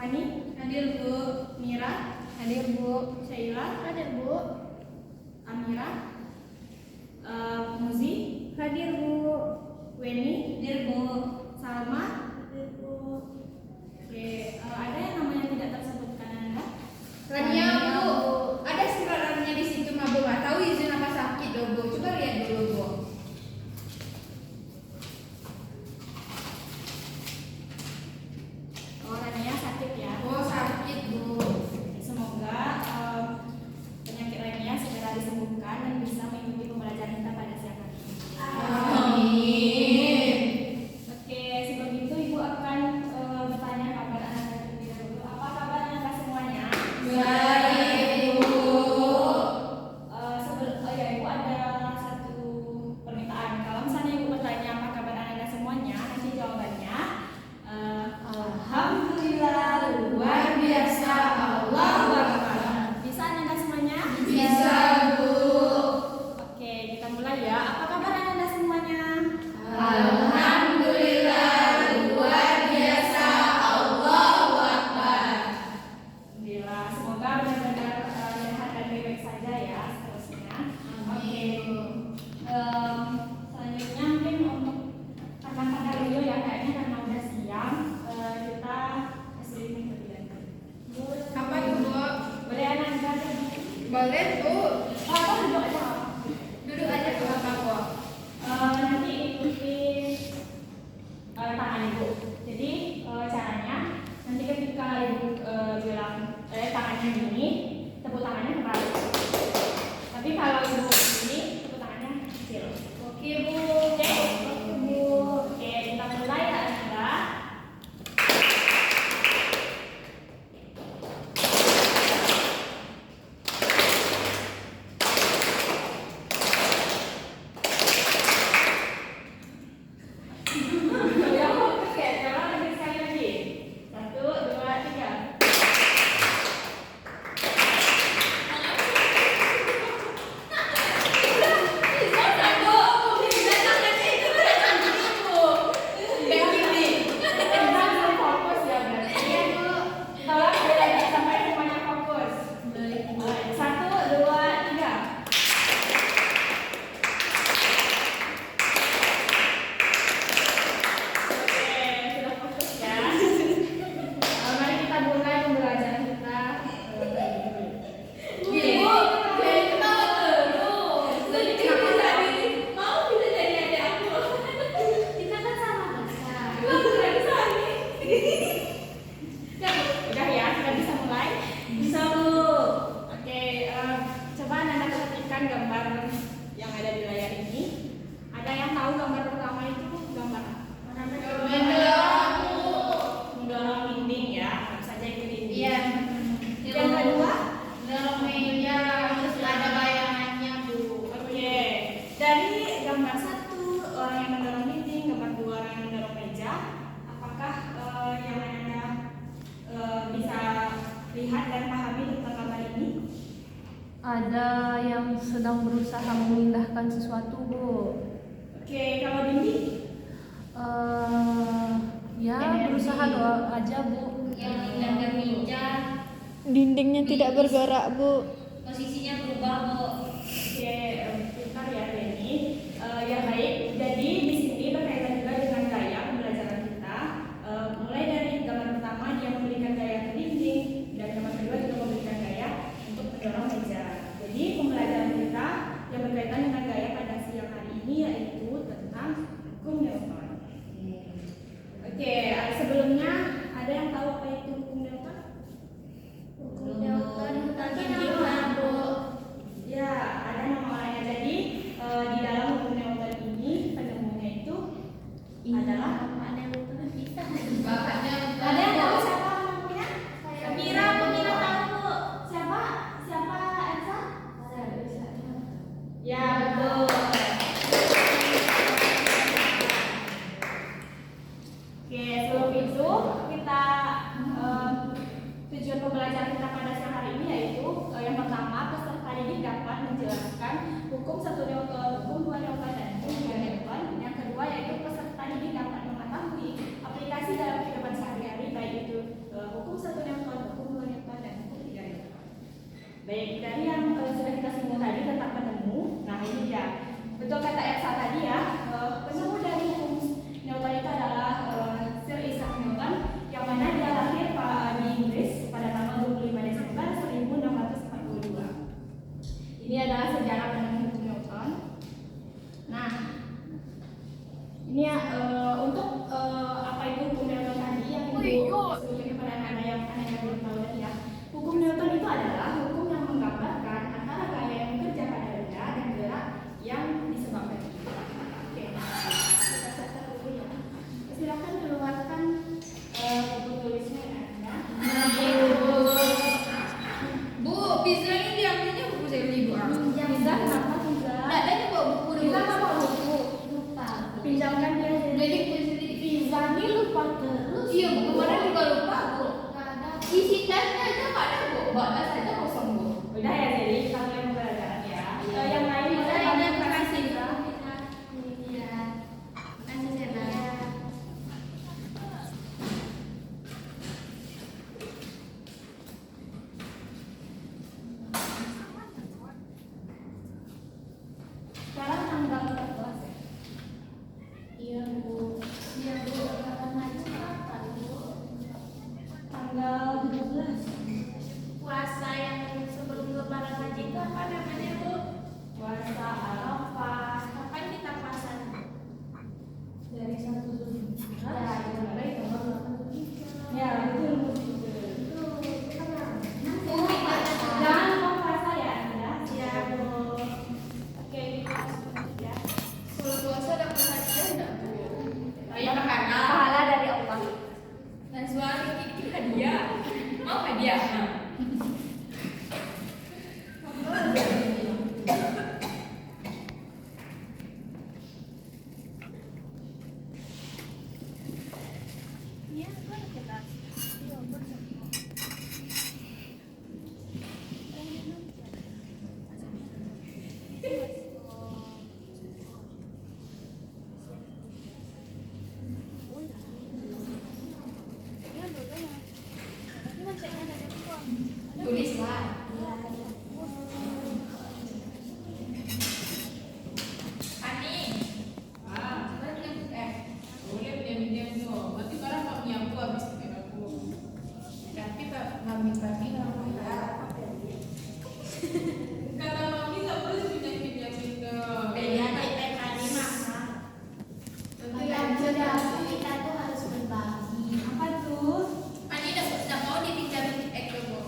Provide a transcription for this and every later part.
Fani? Hadir Bu. Mira? Hadir Bu. Syaila? Hadir Bu. Amira? Muzi? Hadir Bu. Weni? Hadir Bu. Salma? Hadir Bu. Oke, ada yang namanya tidak tersebutkan Anda? Rania Bu. Ada suratnya di situ mah Bu. Nggak tahu izin apa sakit loh Bu. Coba lihat dulu Bu. Oh, Rania sakit ya? Oh sakit Bu. Semoga penyakit Rania segera disembuhkan dan bisa mengikuti pembelajaran kita pada siang hari ini. Amin. Oke, sebelum itu Ibu akan bertanya kabar anak-anak terlebih dahulu. Apa kabar anak-anak semuanya? Baik Bu. Ibu ada satu permintaan. Kalau misalnya Ibu bertanya apa kabar anak-anak semuanya, nanti jawabannya Alhamdulillah luar biasa, Allahu Akbar. Bisa anak-anak semuanya? Bisa Bu. Oke, kita mulai ya. Apa kabar anak-anak semuanya? Alhamdulillah luar biasa, Allahu Akbar. Alhamdulillah, semoga benar-benar sehat dan baik-baik saja ya seterusnya. Oke. Selanjutnya mungkin untuk rekan-rekan Rio ya, kayaknya karena udah siang, kita kasih ini terlebih dahulu. Apa itu Bu? Boleh anak-anak? Boleh Bu. Apa duduk aja? Duduk aja Bu apa Bu? Nanti ikuti tangan Ibu. Jadi caranya nanti ketika Ibu bilang tangannya gini, tepuk tangannya kembali. Tapi kalau Ibu ini tepuk tangannya kecil. Oke Bu. Oke? Oke Bu. Oke, kita mulai ya Anda. Oke, coba lagi sekali lagi. 1, 2, 3. Kita fokus ya berarti. Tolong belajar sampai semuanya fokus. 1, 2, 3. Oke, sudah fokus ya. Mari kita mulai pembelajaran kita. Ibu, jangan ketawa terus. Jadi kenapa mau bisa jadi adik aku? Kita kan sama bahasa. Udah ya, sudah bisa mulai? Bisa Bu. Oke, coba Anda perhatikan gambar yang ada di layar ini. Ada yang tahu gambar pertama itu gambar apa? Mendorong Bu. Mendorong dinding ya, tentu saja itu dinding. Iya. Yang kedua, Mendorong meja terus ada bayangannya Bu. oke. Dari gambar 1 orang yang mendorong dinding, gambar 2 orang yang mendorong meja. Apakah yang Anda bisa lihat dan pahami tentang gambar ini? Ada yang sedang berusaha memindahkan sesuatu Bu. Oke, kalau dinding? Ya berusaha doa aja Bu. Yang tinggalkan meja Dindingnya tidak bergerak Bu. posisinya berubah Bu. Oke, pintar ya Denny. Ya baik, jadi di sini berkaitan juga dengan gaya pembelajaran kita. Mulai dari gambar pertama dia memberikan gaya ke dinding, dan gambar kedua juga memberikan gaya untuk mendorong meja. Jadi pembelajaran kita yang berkaitan dengan gaya pada siang hari ini yaitu tentang hukum Newton. Oke, sebelumnya ada yang tahu apa itu hukum Newton? Hukum Newton Tadi tadi gimana Bu? Ya, ada nama orangnya. Jadi di dalam hukum Newton ini penemunya itu adalah Bapaknya ada yang tahu siapa penemunya? Mira Bu, Mira tahu Bu. Siapa? Siapa Elsa? Ya Ya, betul. Oke, sebelum itu kita tujuan pembelajaran kita pada siang hari ini yaitu yang pertama peserta didik dapat menjelaskan hukum 1 Newton, hukum 2 Newton dan hukum 3 Newton. Yang kedua yaitu peserta didik dapat mengetahui aplikasi dalam kehidupan sehari-hari baik itu hukum 1 belum tahu lagi ya. Hukum Newton itu adalah hukum yang menggambarkan antara gaya yang bekerja pada benda dan gerak yang disebabkan. Oke, kita catat dulu ya. Silakan keluarkan buku tulisnya Anda. Bu, pizza ini diambilnya buku saya beli Bu. Bisa kenapa juga? Nggak ada bawa buku dulu. Kita nggak bawa buku. Lupa. Pinjamkan dia Jadi buku sendiri. Pizza ini lupa terus. Iya, Bu, kemarin juga lupa Bu. Nggak ada. Isi tasnya aja nggak ada Bu. Bawa tas aja kosong Bu. udah ya, jadi kita mulai pembelajaran ya. Yang lain boleh Saya bantu terima kasih kasih. juga. Iya. Makasih Sena. Sekarang tanggal kelas ya. Iya Bu. Iya Bu. Kapan aja kapan Bu? Tanggal 17. Puasa yang sebelum Lebaran Haji itu apa namanya Bu? Puasa Arafah Kapan kita puasa? dari 1 Zulhijjah. Ya, itu baik tanggal 8 Zulhijjah. Ya, betul betul. Jangan lupa puasa ya Anda. Iya Bu. Oke, kita lanjut ya. Kalau puasa dapat hadiah enggak Bu? Kayak makanan. Pahala dari Allah. Dan suami kita hadiah. Mau hadiah? Iya, kan kita. Iya, betul. Tulislah. Ani. Boleh diam-diam dong. Nanti barang kamu yang aku habis tiket aku. Tapi tak mami nggak mau kata mami nggak boleh pinjam-pinjamin dong. Iya, kita tadi makan. Kita tuh harus berbagi. Apa tuh? Ani udah mau dipinjamin tiket dulu.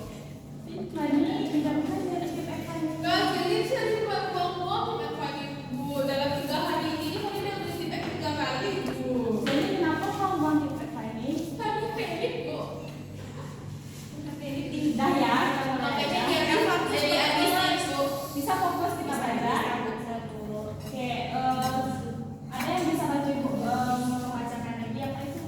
Tadi pinjamkan dari CPK. Gak jadi sering buat buang-buang dengan pagi Bu. Dalam 3 hari ini kami udah beli tiket 3 kali Bu. Jadi kenapa kamu buang CPK ini? Kami kredit Bu. Dah ya, kalau Makanya belajar. dia kan jadi habis Bu. Bisa fokus kita belajar. Oke, ada yang bisa bantu ibu membacakan lagi apa itu?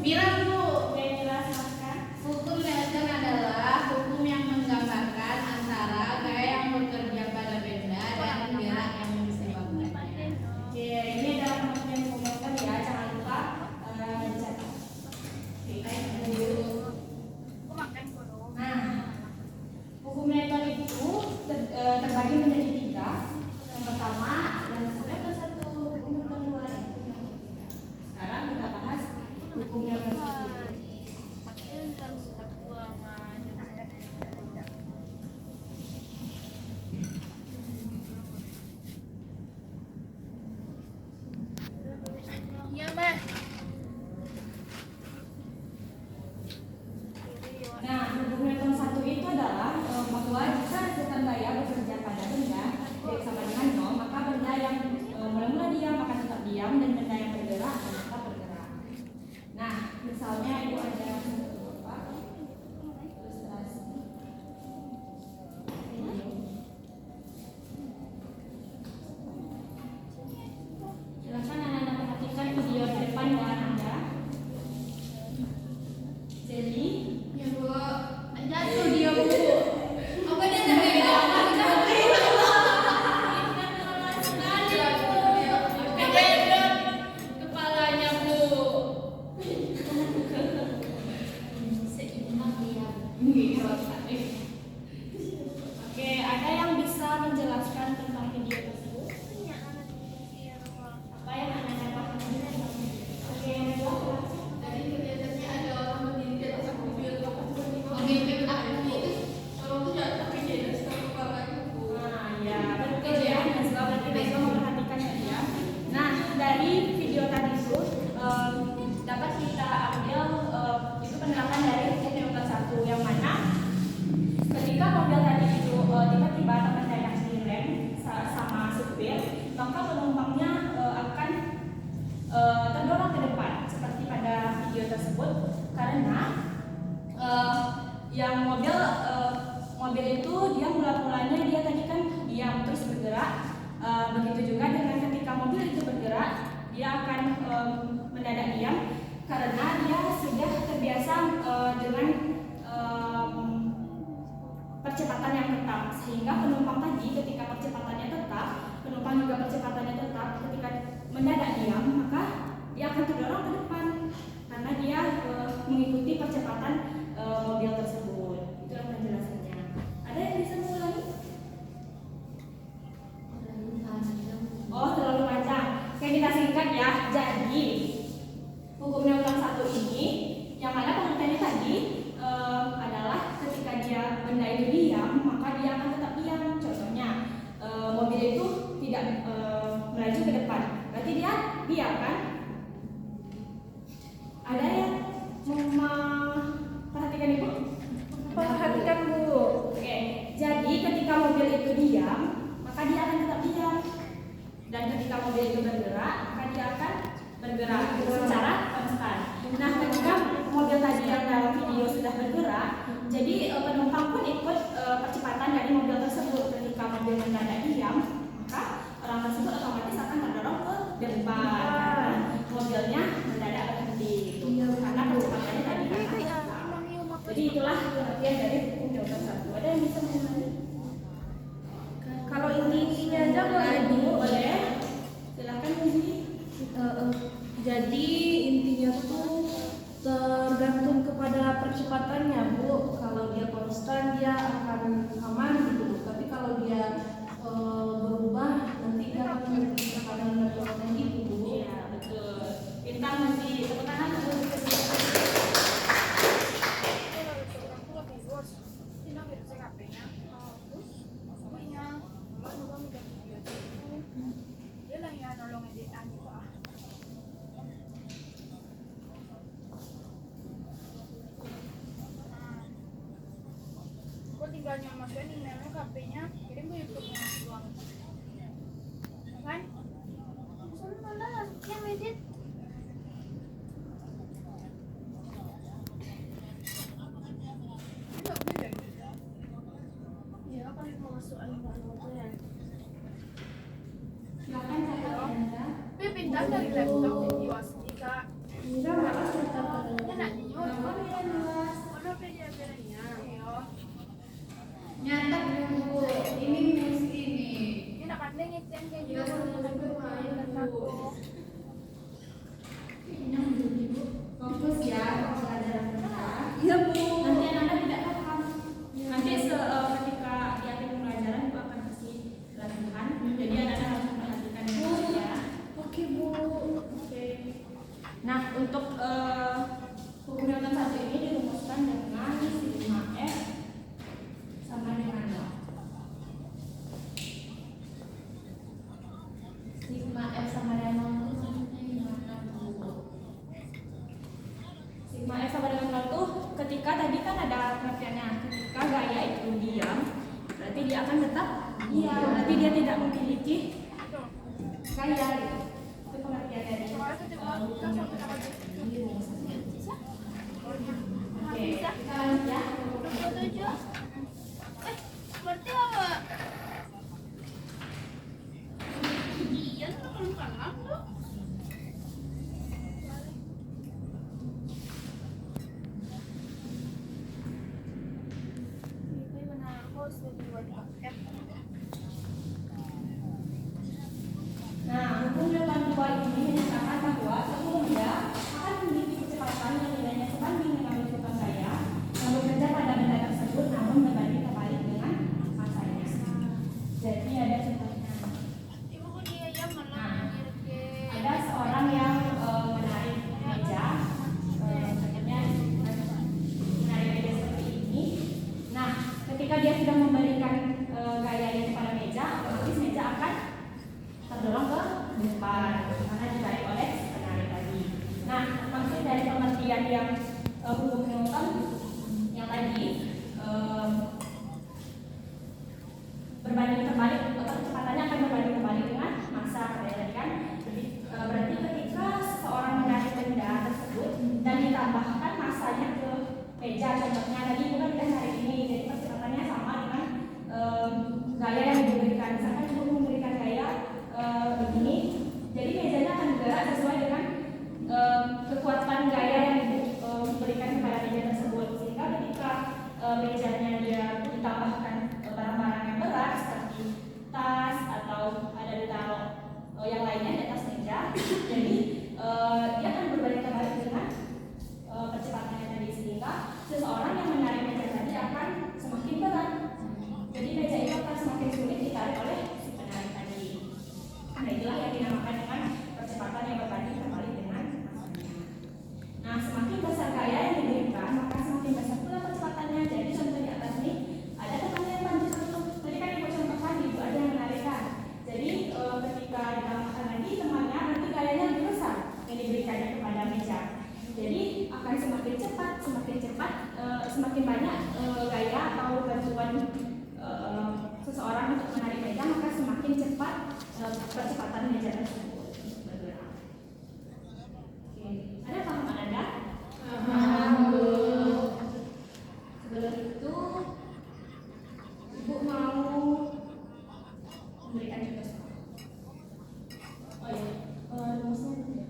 Bilang Bu. Oke, jelas silakan. Hukum Newton adalah hukum yang menggambarkan antara gaya yang bekerja pada benda dan gerak yang disebabkannya. Oke, ini adalah pengertian pembahasan ya, jangan lupa dicatat. Oke, kayak dulu. Nah, hukum Newton itu terbagi menjadi 3. Yang pertama, yang satu, hukum kedua, dan hukum yang ketiga. Sekarang kita bahas hukum yang ketiga. Iya, Mbak. Nah, hukum Newton 1 itu adalah bahwa jika sistem gaya bekerja pada benda baik sama dengan nol, maka benda yang mula-mula diam akan tetap diam dan benda yang bergerak akan tetap bergerak. Nah, misalnya itu ada ilustrasi. Silakan anak-anak perhatikan video di depan ya Anda. Jadi, Ya Bu. Jatuh dia Bu. Apa dia sampai kepalanya Bu. Seimbang dia. oke, ada yang bisa menjelaskan tentang video tersebut? Apa yang anak-anak pahami? Oke, yang kedua. Tadi kelihatannya ada orang berdiri di atas mobil. Mobil aku itu orang tuh jatuh ke dia sama kepalanya Bu. Nah, ya betul ya. Nazwa berarti Nazwa memperhatikan ya. Nah, dari video tadi itu dapat kita ambil itu penerapan dari hukum Newton 1 yang mana karena yang mobil itu dia mulanya dia tadi kan diam terus bergerak. Begitu juga dengan ketika mobil itu bergerak, dia akan mendadak diam karena dia sudah terbiasa dengan percepatan yang tetap, sehingga penumpang tadi ketika percepatannya tetap, penumpang juga percepatannya tetap, ketika mendadak diam maka dia akan terdorong ke depan karena dia mengikuti percepatan mobil tersebut. Itulah penjelasannya. Ada yang bisa mengulangi? Oh, terlalu panjang. Oke, kita singkat ya. Jadi hukum Newton 1 ini yang mana pengertiannya tadi adalah ketika benda itu diam maka dia akan tetap diam. Contohnya mobil itu tidak melaju ke depan, berarti dia diam kan? Ada yang memperhatikan Ibu? Perhatikan Bu. Oke, jadi ketika mobil itu diam maka dia akan tetap diam, dan ketika mobil itu bergerak maka dia akan bergerak secara konstan. Nah, ketika mobil tadi yang dalam video sudah bergerak, jadi penumpang pun ikut percepatan dari mobil tersebut. Ketika mobil mendadak diam, maka orang tersebut otomatis akan terdorong ke depan karena mobilnya mendadak berhenti. Karena percepatannya tadi kan. Jadi itulah pengertian dari hukum Newton 1. Ada yang bisa mengenai? Kalau intinya aja boleh Bu. Boleh. Silakan Uzi. Jadi intinya tuh tergantung kepada percepatannya Bu. Kalau dia konstan dia akan aman gitu Bu. Tapi kalau dia berubah nanti dia akan menjadi kecepatan dan dorongan gitu Bu. Iya, betul. Bintang masih tepuk tangan untuk tinggalnya masukin emailnya ke HP-nya, kirim ke YouTube-nya doang. Kan? Soalnya mana yang edit? Iya, kan mau masuk ya. silakan saya. Tapi pindah dari laptop video asli Kak. Enggak malah tetap Ya nak nyo, cuma dia luas. Mana media bedanya? Iya. Nyatet dulu. Ini mesti nih. Ini nak pandai ngecen kayak Ya, gitu. Fokus ya pelajaran kita. Iya Bu. Nanti anak-anak tidak paham. Nanti ketika di akhir pembelajaran Ibu akan kasih latihan. Jadi anak-anak harus memperhatikan ya. Oke Bu. Oke. Nah, untuk hukum Newton 1 ini dirumuskan dengan sigma F sama dengan 0. Sigma F sama dengan 0 itu maksudnya gimana Bu? Sigma F sama dengan 0 tuh ketika tadi kan ada pengertiannya, ketika gaya itu diam, berarti dia akan tetap diam, berarti dia tidak memiliki gaya gitu. Itu pengertian dari hukum Newton 1. Oke, kita lanjut ya. Berarti apa? Iya, tuh belum kalah tuh. Ini benar host jadi WhatsApp. Nah, hukum Newton 2 ini menyatakan bahwa suatu benda akan memiliki kecepatan yang nilainya sebanding dengan lingkupan gaya yang bekerja pada benda tersebut namun berbanding terbalik dengan masanya. Jadi ada contohnya. Ibu kok dia ya mana kira-kira. Ada seorang yang menarik meja, contohnya menarik meja seperti ini. Nah, ketika dia sudah memberikan gayanya kepada meja, otomatis meja akan terdorong ke depan karena ditarik oleh penarik tadi. Nah, maksud dari pengertian yang hukum Newton yang tadi berbanding terbalik atau kecepatannya akan berbanding terbalik dengan massa tadi kan. Berarti ketika seseorang menarik benda tersebut dan ditambahkan massa meja contohnya tadi bukan udah hari ini, jadi percepatannya sama dengan gaya yang diberikan. Misalkan ibu memberikan gaya begini, jadi mejanya akan bergerak sesuai dengan kekuatan gaya yang ibu berikan kepada meja tersebut, sehingga ketika mejanya dia ditambahkan barang-barang yang berat seperti tas atau ada ditaruh yang lainnya di atas meja, jadi dia akan berbalik terbalik dengan percepatannya tadi, sehingga seseorang yang menarik meja tadi akan semakin berat, jadi meja itu akan semakin sulit ditarik oleh si penarik tadi. Nah, itulah yang dinamakan dengan percepatan yang berbanding terbalik dengan masanya. Nah, semakin besar gaya yang diberikan, maka semakin besar pula percepatannya. Jadi contoh di atas nih ada teman yang bantu satu. Tadi kan ibu contohkan, ibu ada yang menarikkan. Jadi ketika ditambahkan lagi temannya, nanti gayanya lebih besar yang diberikannya kepada meja. Jadi akan semakin cepat, semakin banyak gaya atau bantuan seseorang untuk menarik meja, maka semakin cepat percepatan meja tersebut bergerak. Oke, ada pahaman Anda? Paham, Bu. Sebelum itu, Ibu mau Memberikan contoh soal. Oh iya, rumusnya itu ya.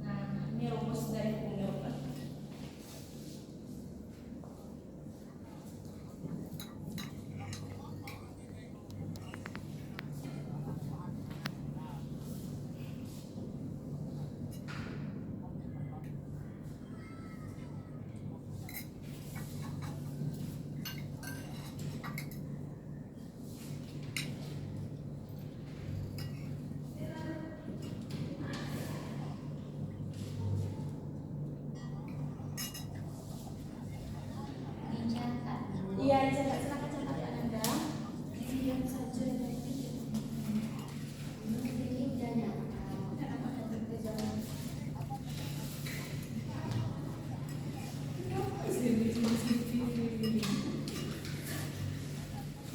Nah, ini rumus dari buku Newton. Dicatat dulu. Iya, silakan catat ya Anda. Diam saja nanti. Ini udah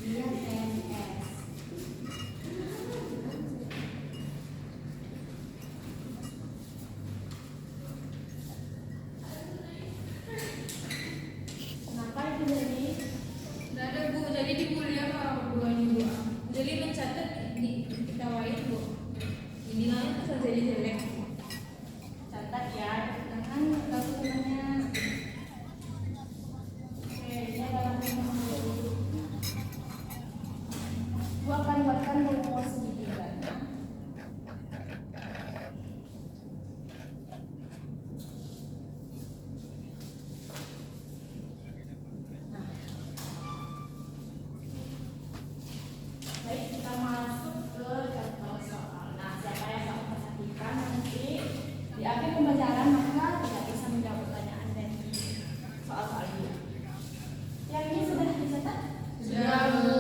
Dia PNS. Kenapa itu jadi? Nggak ada, Bu, jadi di kuliah kalau berduanya, Bu. Jadi mencatat diketawain, Bu. Dinilainya tuh jadi jelek. Catat ya, jangan dokumennya. Oke, ini adalah rumus. Gua akan buatkan rumus segitiga. Nah, baik, kita masuk ke contoh soal. Nah, siapa yang tak memperhatikan nanti di akhir pembelajaran maka tidak bisa menjawab pertanyaan dan soal-soal ini. Yang ini sudah dicatat? Sudah, Bu.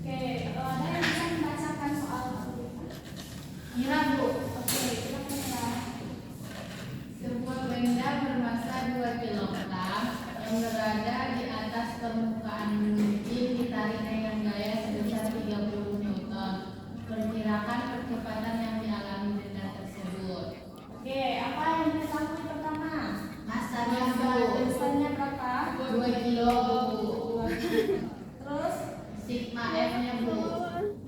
Oke, ada yang bisa membacakan soal ini? Mira, Bu. Oke, silakan ya. Sebuah benda bermassa 2 kg yang berada di atas permukaan bumi ditarik dengan gaya sebesar 30 Newton. Perkirakan percepatan yang dialami benda tersebut. Oke, apa yang diketahui pertama? Masanya, Bu. Besarnya berapa? 2 kilo, Bu. Terus Sigma F-nya, Bu.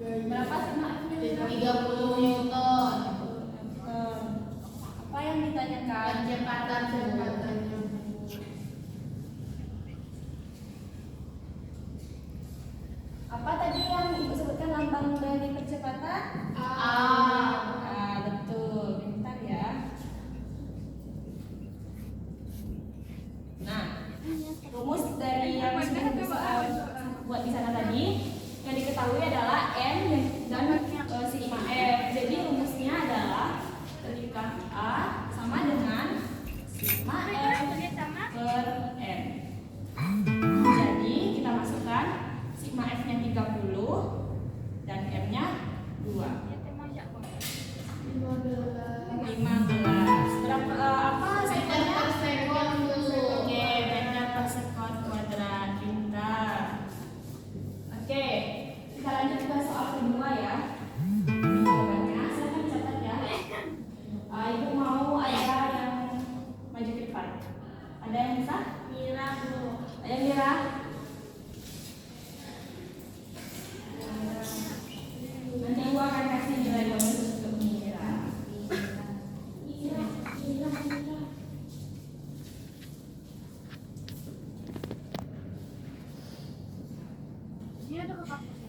berapa sigma F-nya? 30 Newton. Apa yang ditanyakan? Percepatan, Bu. Apa tadi yang ibu sebutkan lambang dari percepatan? Betul. Bentar ya. Nah, rumus dari yang sudah buat di sana tadi yang diketahui adalah M dan sigma F. Jadi rumusnya adalah ketika A sama dengan sigma F per M. Jadi kita masukkan sigma F-nya 30 dan M-nya 2. 15. Berapa apa Meter per sekon, Bu. Oke, meter per Ada yang bisa? Mira Bu. Ayo Mira. Nanti Ibu akan kasih nilai bonus untuk Mira. Dia ada ke kampus.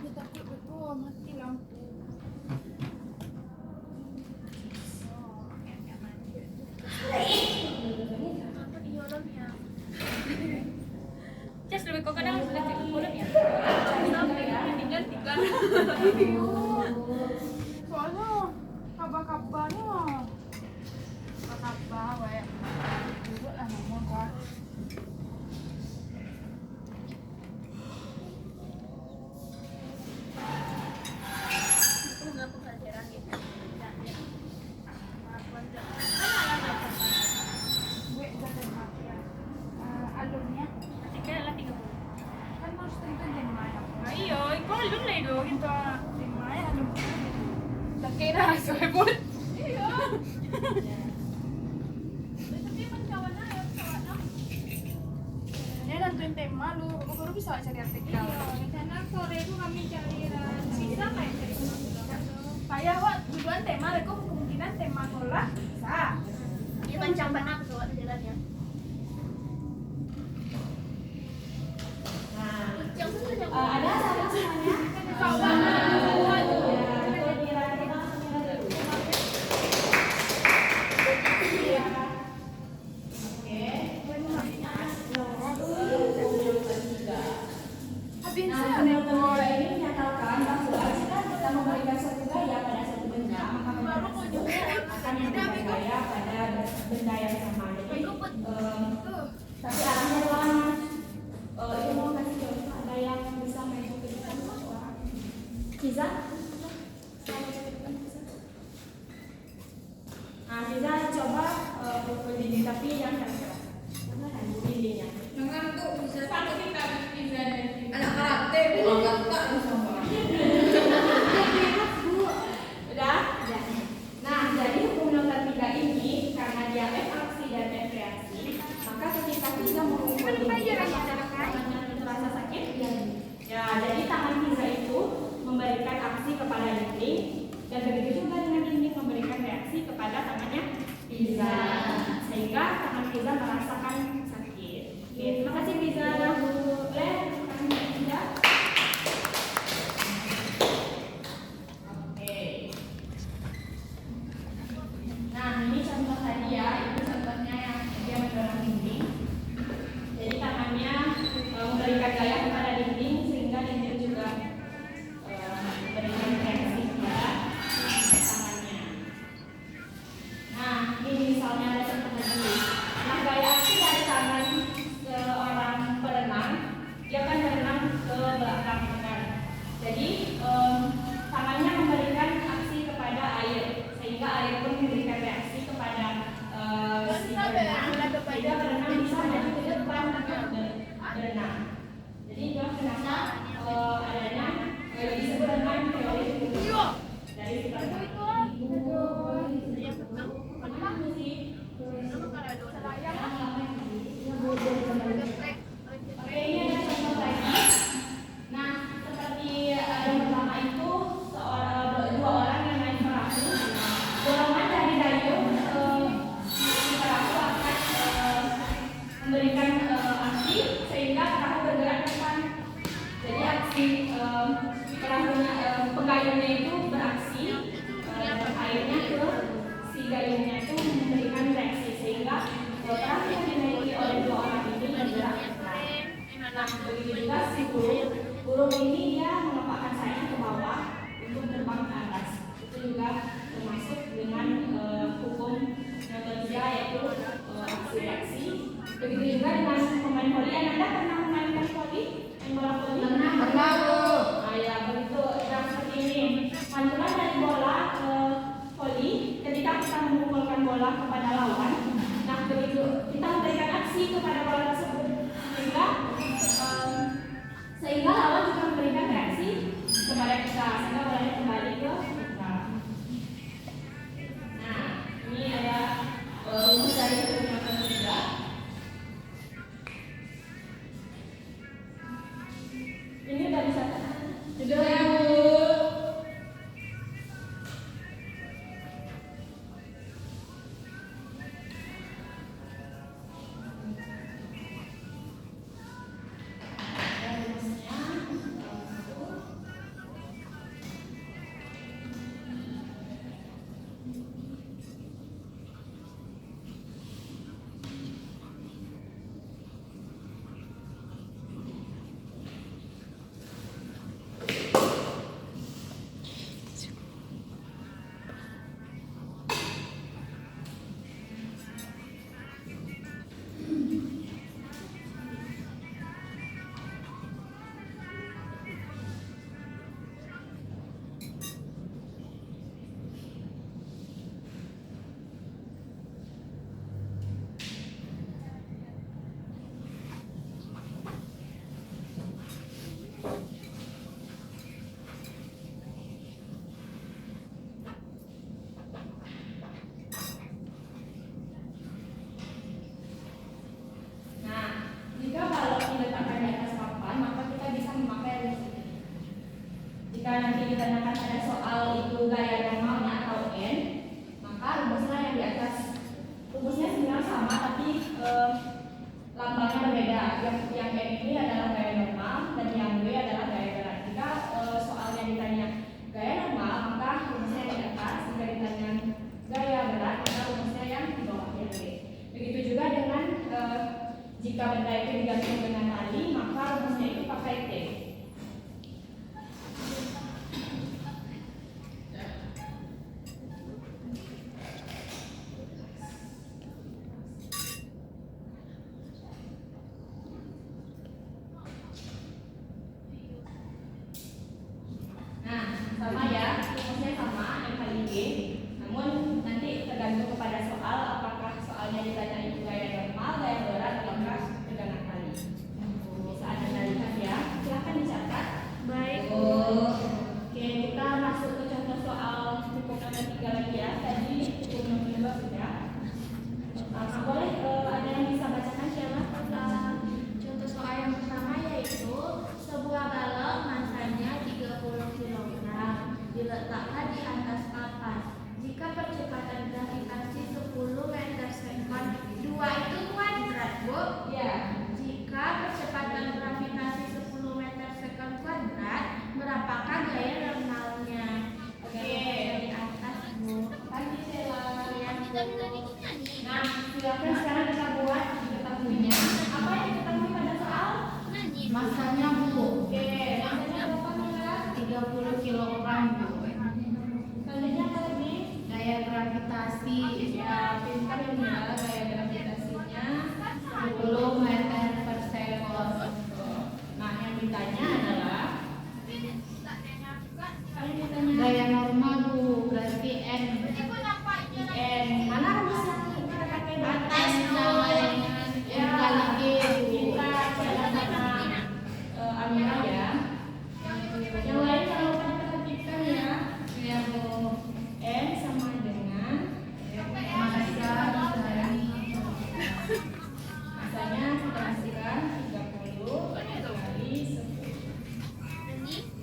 Dia takut betul mati lampu. Apa di dalamnya? Just lebih kok kadang sudah cukup mulut ya. Tinggal tiga. Soalnya kabar-kabarnya kabar kayak dulu lah ngomong kan. Itu nggak pelajaran gitu. Gue udah terima ya. Alumnya Tiga lah 30. kan harus tentu tema ya. Ayo, ikaw alun na ito. Itu tema ya alum. Tak kira sebut. Iya. Tapi kan kawan aja, kawan aku. Dia nentuin tema lu, baru bisa cari artikel. Iya, karena sore itu kami cari sisa kayak cari Payah wak, tujuan tema, reko kemungkinan tema nolak bisa. Dia bancang banget tuh jalannya. Ada sama semuanya? Kawan. Habis Nah, penelitian kedua ini menyatakan bahwa jika kita memberikan suatu gaya pada satu benda, maka benda tersebut akan memberikan gaya pada benda yang sama. Jadi, tapi arahnya kemana? Ibu mau kasih contoh, ada yang bisa main ke depan orang? Bisa? Nah, bisa coba pukul dinding, tapi yang keras-keras. Karena kan dindingnya. Jangan tuh bisa satu kita anak karate bukan tak sama. Udah? Nah, jadi hukum nota 3 ini karena dia F aksi dan F reaksi, maka ketika kita mengukur tangannya terasa sakit, ya jadi tangan Fiza itu memberikan aksi kepada dinding dan begitu juga dengan dinding memberikan reaksi kepada tangannya Fiza, sehingga tangan Fiza merasakan sakit. Oke, terima kasih Fiza. Boleh tangan Fiza? Oke. Nah, ini contoh tadi ya, itu contohnya yang dia mendorong dinding. Jadi tangannya memberikan gaya kepada dinding sehingga dinding juga memberikan reaksi kepada tangannya. Nah, ini misalnya ada contoh lagi. Nah, gaya aksi dari tangan seorang perenang, dia kan berenang ke belakang kan. Jadi tangannya memberikan aksi kepada air sehingga air pun memberikan reaksi kepada si berenang sehingga berenang bisa maju ke depan berenang. Jadi dia kenapa adanya disebut dengan teori dari Oke, ini ada contoh lagi. Nah, seperti yang pertama itu dua orang yang naik perahu. Dorongan dari dayung di perahu akan memberikan aksi sehingga perahu bergerak ke depan. Jadi aksi perahunya penggayungnya itu beraksi, airnya ke si gayungnya itu memberikan reaksi sehingga perahu yang dinaiki oleh dua orang ini bergerak ke depan. Nah, begitu juga si burung ini dia mengepakkan sayapnya ke bawah untuk terbang ke atas. Itu juga termasuk dengan hukum Newtonia yaitu aksi reaksi. Begitu juga dengan pemain voli. Anda pernah memainkan voli? Main bola voli? Pernah Bu. Nah, ya begitu. Nah, seperti ini. Pantulan dari bola voli ketika kita memukulkan bola kepada lawan. Nah, begitu kita memberikan aksi kepada yang N ini adalah gaya normal dan yang W adalah gaya berat. Jika soalnya ditanya gaya normal, maka rumusnya yang di atas. Jika ditanya gaya berat, maka rumusnya yang di bawah, yang W. Begitu juga dengan jika benda itu digantung dengan tali, maka rumusnya itu pakai T. Nah, sama ya, rumusnya sama, yang kali G. Namun nanti tergantung kepada soal, apakah soalnya ditanya itu gaya normal, gaya berat, ataukah tegangan tali. Bisa Anda lihat ya, silahkan dicatat. Baik. Oke, kita masuk ke contoh soal hukum nomor 3 lagi ya. Tadi hukum nomor 2 sudah. Boleh ada yang bisa bacakan siapa? Contoh soal yang pertama yaitu sebuah balok masanya 30 kg diletakkan di atas papan. Jika percepatan gravitasi 10 meter sekon, 2 itu kuadrat, Bu. Ya. Jika percepatan gravitasi 10 meter sekon kuadrat, berapakah gaya normalnya? Oke. Dari atas, Bu. Pagi Sela. Yang Bu. Nah, silakan sekarang kita buat diketahuinya. Apa yang diketahui pada soal? Masanya, Bu. Oke, masanya berapa Mila? 30 kg, Bu. Selanjutnya apa lagi? Gaya gravitasi Ya, pintar ya Mila, gaya gravitasinya 10 meter per sekon. Nah, yang ditanya adalah Gaya normal, Bu, berarti N. N. Mana rumus yang kita pakai di atas? sama dengan N kali G, Bu. Kita sama Amira ya. Yang lain kalau lupa diperhatikan ya. Ya, Bu. N sama dengan Masa dari masanya kita masukkan 30 kali 10.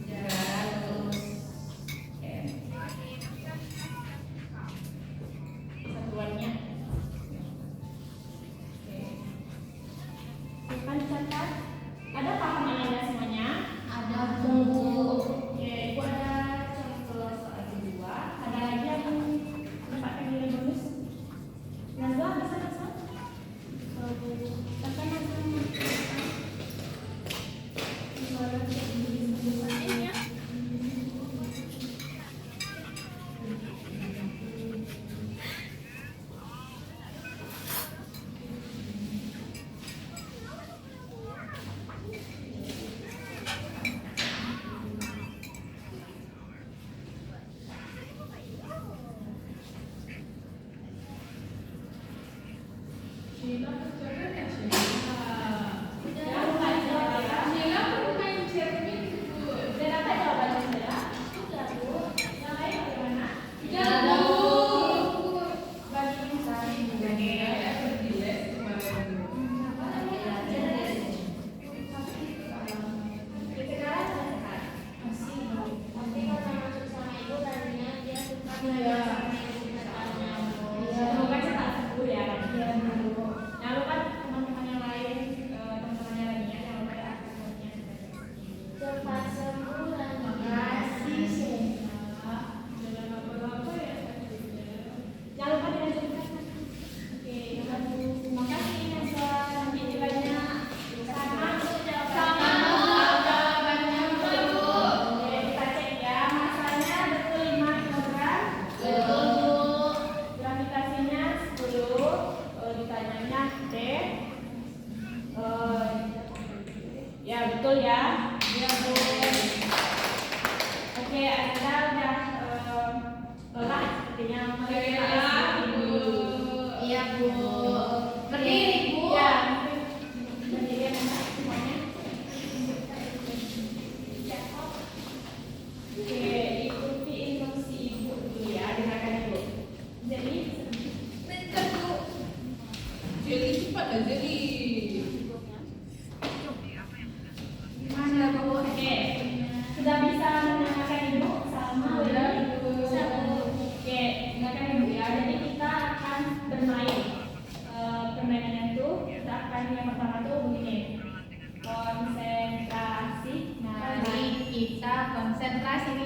Ya, terus N. Satuannya. Oke. Silakan dicatat. Ada pahaman Anda semuanya? ada, Bu. Oke, itu ada contoh soal kedua. Ada lagi yang mendapatkan nilai bonus? Nazwa bisa Nazwa? Tekan Nazwa.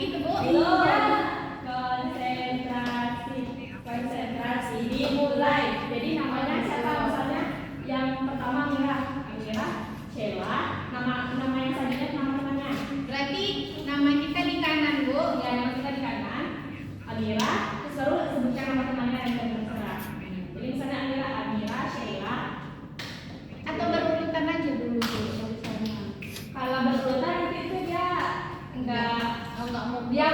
gitu Bu. Iya. Konsentrasi. Konsentrasi dimulai. Jadi namanya siapa? Misalnya yang pertama Amira, Sheila. Nama yang selanjutnya nama temannya. Berarti nama kita di kanan Bu. Ya, nama kita di kanan. Amira. Terus baru sebutkan nama temannya yang terserah. Jadi misalnya Amira, Sheila. Atau berurutan aja dulu Bu. Kalau misalnya. Kalau berurutan nanti itu dia enggak Oh, nggak mau dia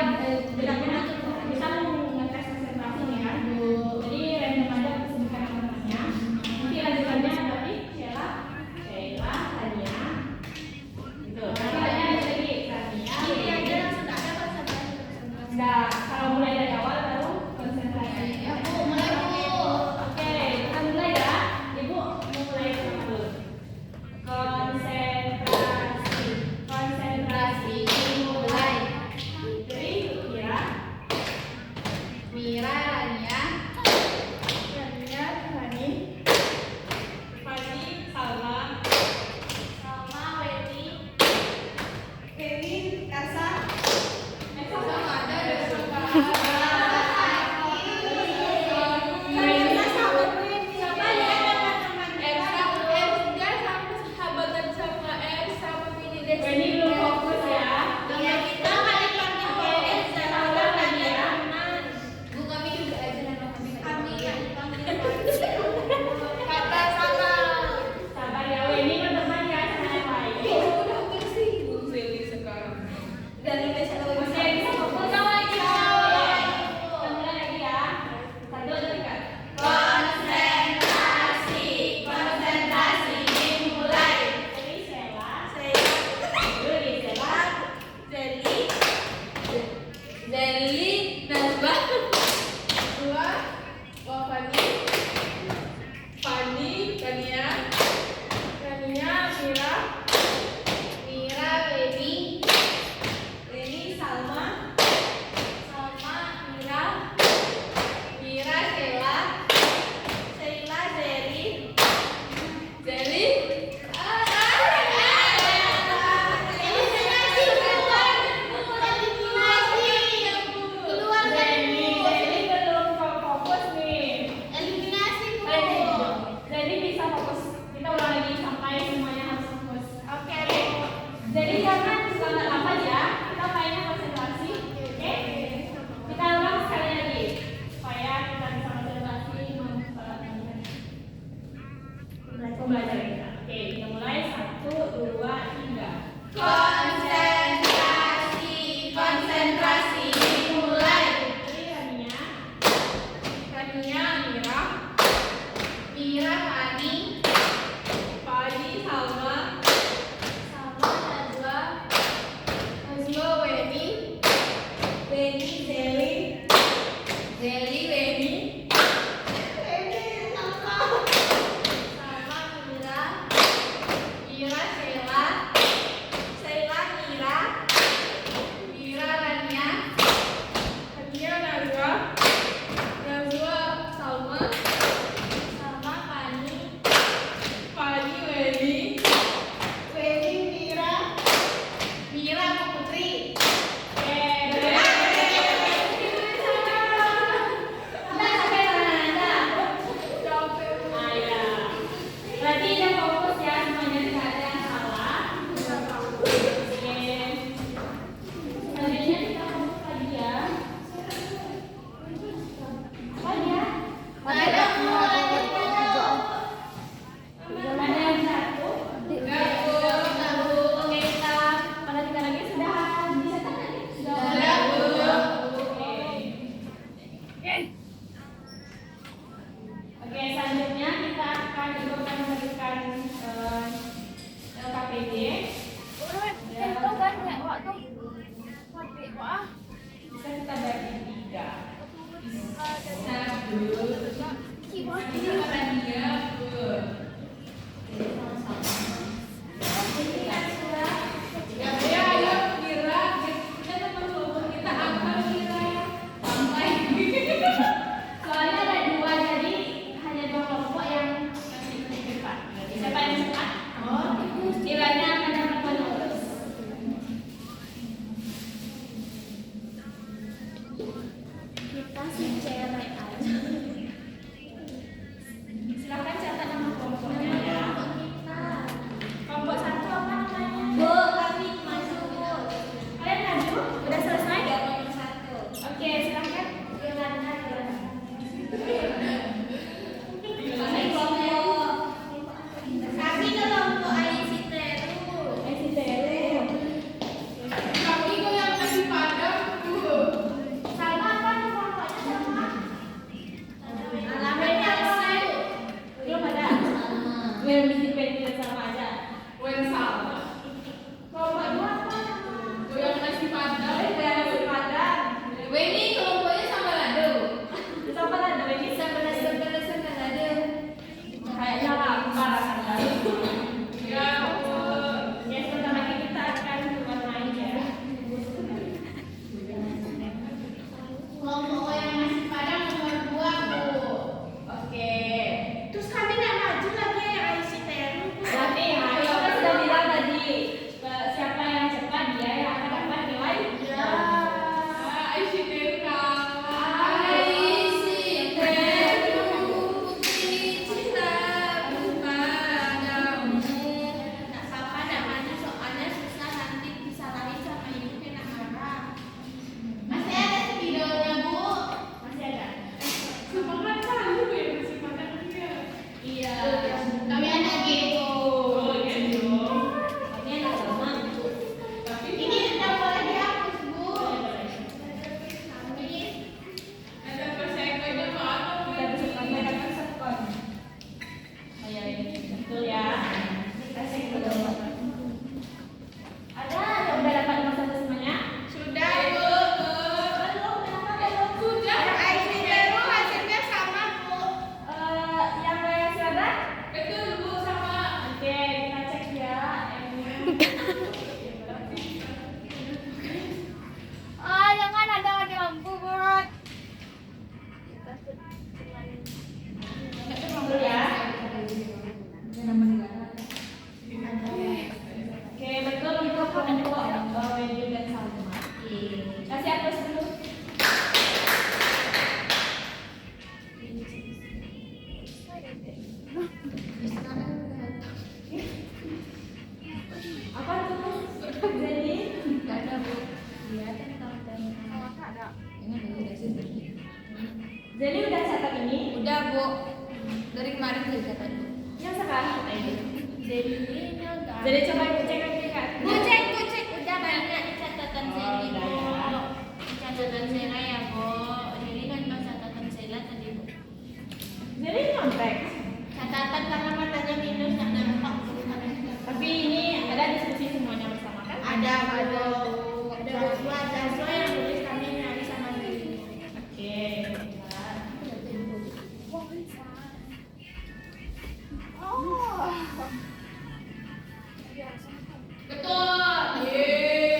Jadi Gak ada Bu. Kelihatan kapten. Kalau nggak ada. Ini udah sih pergi. jadi udah catat ini. Udah Bu. Dari kemarin udah catat Bu. Yang sekarang apa ini? Jadinya enggak. Jadi coba ibu cek lagi kak. Bu cek udah banyak di catatan Sela udah Bu. ya. Di catatan Sela ya Bu. Jadi kan pas catatan Sela tadi Bu. Jadi nyontek. Catatan karena matanya minus nggak nampak Bu. Tapi ini ada diskusi semuanya bersama kan? Ada Bu. Ada sesuai yang tulis kami nyari sama diri. Oke. Wah, bisa. Oh. Ya, sama. Betul.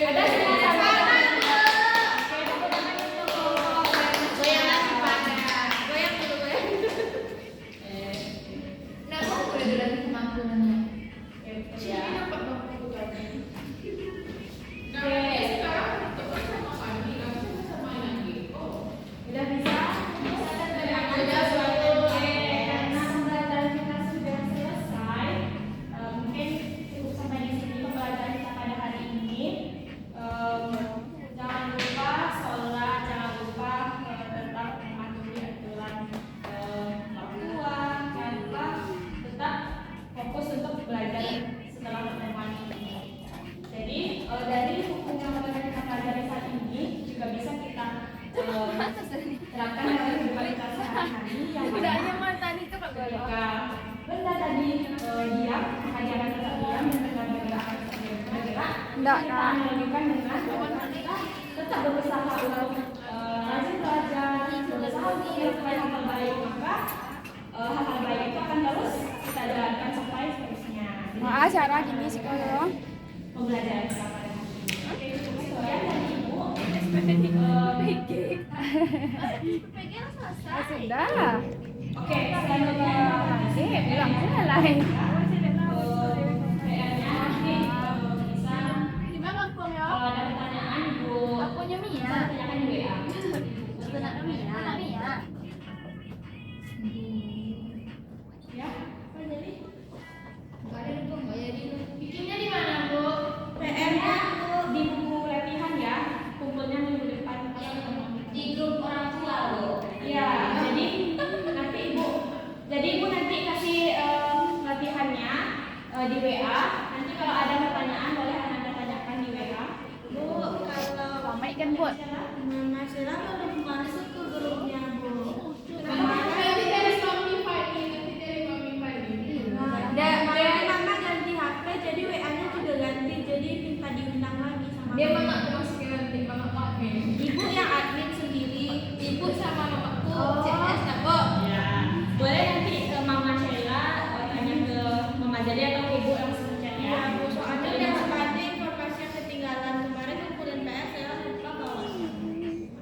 Ada semua sama. Oke, tepuk tangan dulu. Goyang lagi pada. Goyang dulu goyang. Nah, kamu boleh bilang kemampuannya. Ya. Udah bisa? Karena pembelajaran kita sudah selesai, mungkin cukup sampai di sini pembelajaran kita pada hari ini. Jangan lupa sholat, jangan lupa tetap mematuhi aturan orang tua, jangan lupa tetap fokus untuk belajar setelah pertemuan ini. Jadi dari hukum yang telah kita pelajari saat ini juga bisa kita terapkan dalam kehidupan kita sehari-hari yang Bedanya mah tadi itu kagak ada. ketika benda tadi diam, maka dia akan tetap diam dan benda bergerak akan tetap bergerak. Enggak, Kita Kak. analogikan dengan kita tetap berusaha untuk rajin belajar, berusaha untuk melakukan hal baik, maka hal baik itu akan terus kita jalankan sampai seterusnya. Jadi, Maaf, cara gini sih kalau. pembelajaran kita pada hari ini. Oke, cukup sekian dari Ibu. Sudah. Oke, selanjutnya Bilang mulai. PR-nya nanti bisa Gimana hukumnya? ada pertanyaan Ibu Punya Mia. tanyakan di WA. Anak Mia. Ya, apa jadi? Enggak ada Bu, enggak jadi. Bikinnya di mana Bu? PR-nya di buku latihan ya, kumpulnya minggu depan. Di grup orang tua Bu. Iya, jadi nanti Ibu nanti kasih latihannya di WA. Nanti kalau ada pertanyaan boleh Anda tanyakan di WA. Bu, kalau Ramai kan, Bu? Mama Sela belum masuk ke grupnya Bu. Nanti dari Spotify ini. Dan Mama ganti HP, jadi WA-nya juga ganti, jadi minta diundang lagi sama Dia mama terus ganti mama pakai. Ibu yang admin sendiri. Ibu sama mamaku Oh. CS ya Bu. Ya, boleh nanti Mama Sheila tanya ke Mama Jadi atau Ibu langsung chat ya. Soalnya jangan ada informasi yang ketinggalan kemarin kumpulin PR saya lupa bawa.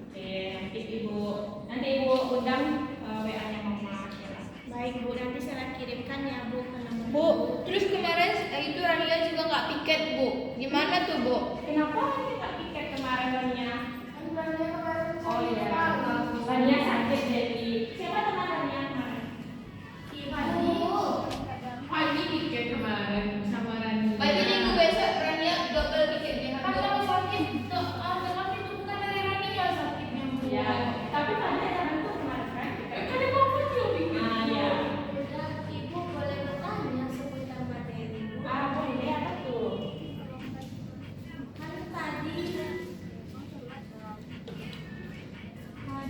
Oke, nanti Ibu undang WA-nya Mama Sheila. Baik Bu, nanti saya kirimkan ya Bu ke nomor. Bu, terus kemarin itu Rania juga nggak piket Bu. Gimana tuh Bu? Kenapa kita piket kemarin Rania? Rania kemarin Oh iya, Rania sakit jadi. Siapa teman Rania kemarin? Pagi tiket kemarin sama Rania. Pagi minggu besok Rania double piket dia. Kan kamu sakit, tapi itu bukan dari Rania sakitnya Bu. Ya, tapi Rania jangan tuh kemarin kan? Kan dia mau juga bikin. Ah ya. Ibu boleh bertanya seputar materi Bu. Ah boleh apa tuh? Kan tadi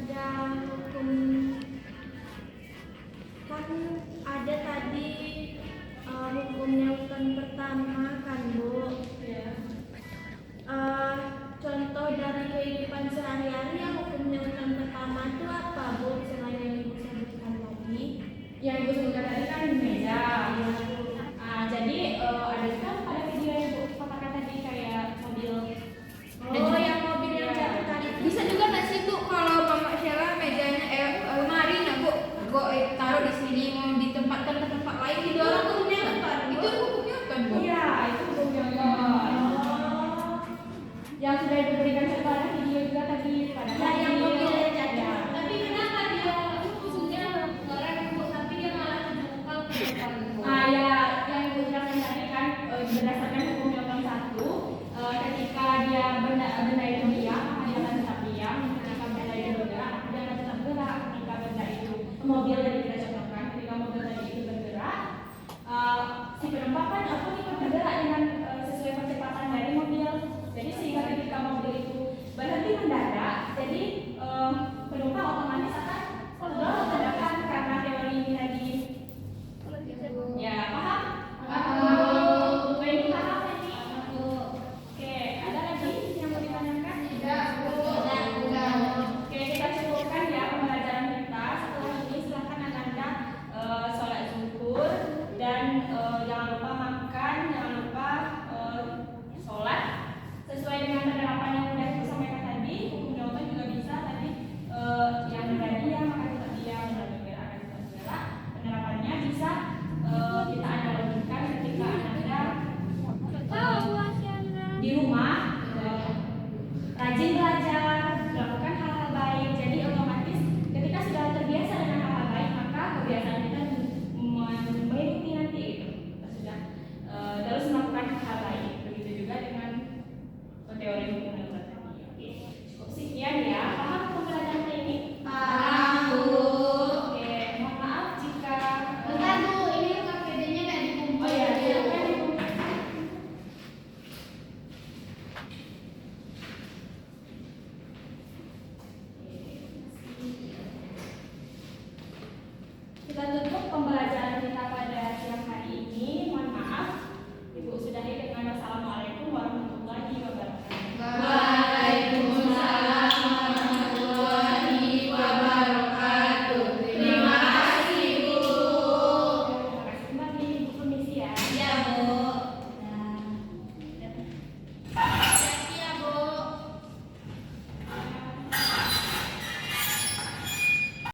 ada hukum, kan ada tadi hukum nyautan pertama kan Bu. Contoh dari kehidupan sehari-hari yang hukum nyautan pertama itu apa Bu selain yang Ibu sebutkan tadi? Yang Ibu sebutkan tadi kan meja. Jadi ada juga pada video yang Ibu katakan tadi kayak mobil. Oh, yang mobil yang jatuh tadi. Bisa juga nggak sih Bu kalau Mama Sheila mejanya lemari nah Bu, taruh di sini mau ditempatkan ke tempat lain didorong hukumnya kan? Itu hukumnya kan Bu? Iya, itu hukum nyautan. Yang sudah diberikan contohnya video juga tadi pada Ya, yang video. mobil yang jatuh. Ya. Tapi kenapa dia hukumnya keren Bu, tapi dia malah terbuka ke depan Bu? Ya, yang Ibu jelaskan tadi kan berdasarkan hukum nyautan 1, ada